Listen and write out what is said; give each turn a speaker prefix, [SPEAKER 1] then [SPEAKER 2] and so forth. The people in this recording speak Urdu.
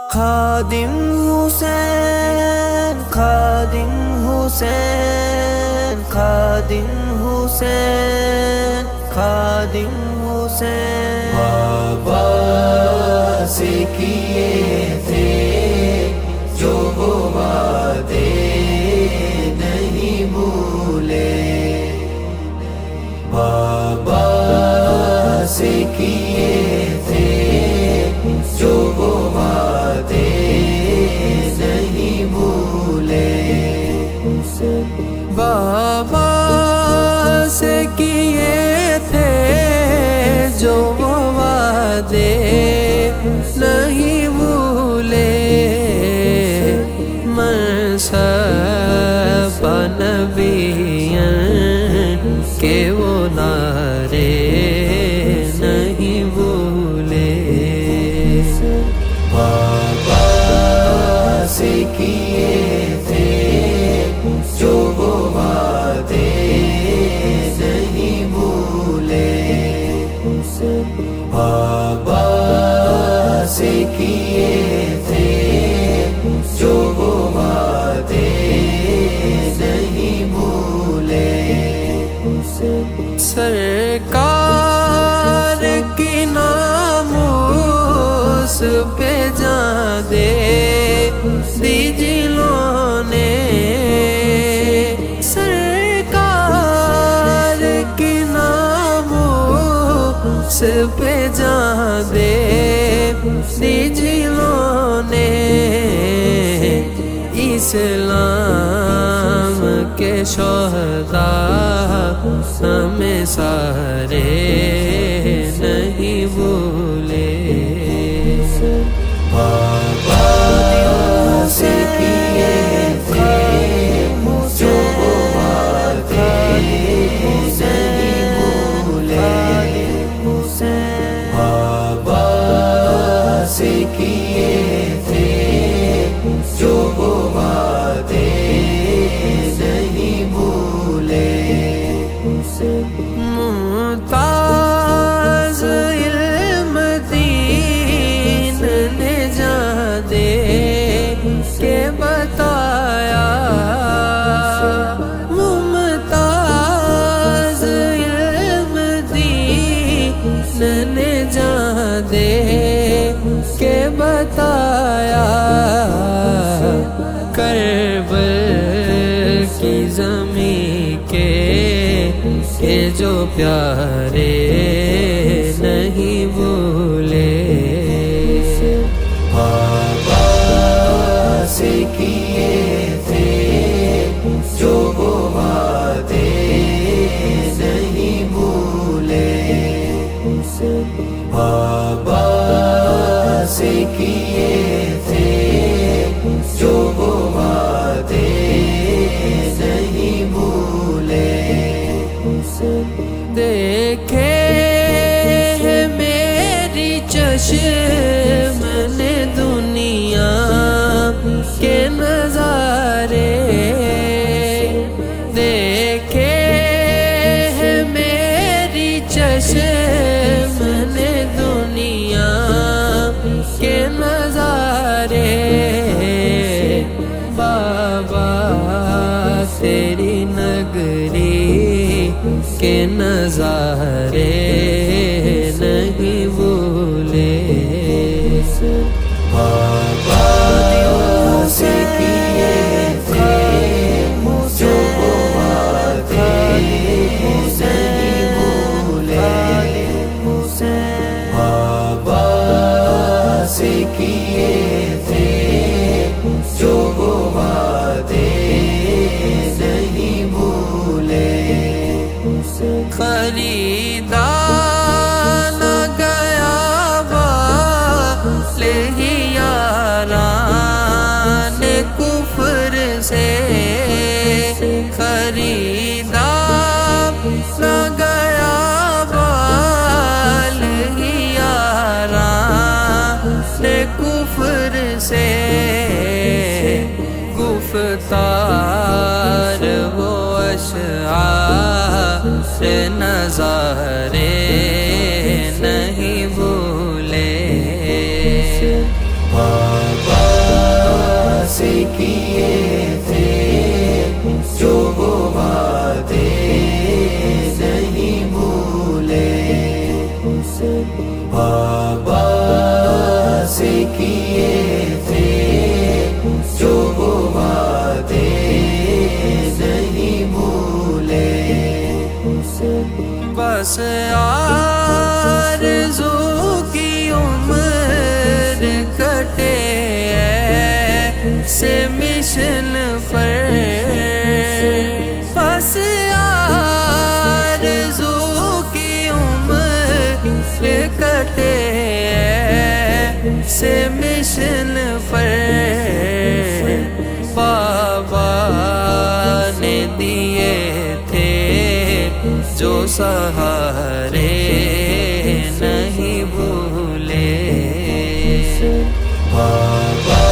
[SPEAKER 1] خادم حسین خادم حسین خادم حسین خادم حسین بابا سے کیے تھے جو وہ وعدے نہیں بھولے، بابا سے کیے تھے جو وہ وعدے نہیں بھولے، بابا سے کیے تھے جو وہ وعدے نہیں بھولے، منصب نبیین کے وہ نعرے نہیں بھولے، بابا سے کیے تھے جو وہ وعدے نہیں بھولے، بابا سے کیے تھے جو وہ وعدے نہیں بھولے، سرکار کی ناموس پہ جان دے دی جنہوں نے، سرکار کی ناموس پہ جان دے دی جنہوں نے، اسلام کے شہداء ہمیں سارے نہیں بھولے، بابا سے کیے تھے جو وہ وعدے نہیں بھولے، بابا سے کیے تھے جو وہ وعدے نہیں بھولے، ممتاز علم دین نے جان دے کے بتایا، ممتاز علم دین نے جان دے کے بتایا، کربل کی زمین کے جو پیارے نہیں بھولے، بابا سے کیے تھے جو وہ وعدے نہیں بھولے، بابا سے کیے تھے جو وہ وعدے نہیں بھولے، دیکھے میری چشم نے دنیا کے نظارے، دیکھے میری چشم نے دنیا کے نظارے، بابا تیری نگری کے نظارے نہیں بھولے، بابا سے کیے تھے جو وہ وعدے نہیں بھولے، بابا سے کیے تھے جو وہ وعدے نہیں بھولے، خریدا نہ گیا بال ہی یاران کفر سے، خریدا نہ گیا بال ہی یاران کفر سے، گفتار وہ اشعار نظارے نہیں بھولے،
[SPEAKER 2] بابا سے کیے تھے جو وہ وعدے نہیں بھولے، بابا سے کیے تھے جو وہ وعدے نہیں بھولے،
[SPEAKER 1] بس آرزو کی عمر کٹے سے مشن پر، بس آرزو کی عمر کٹے سے مشن پر، بابا نے دیے تھے جو سہارے نہیں بھولے،
[SPEAKER 2] بابا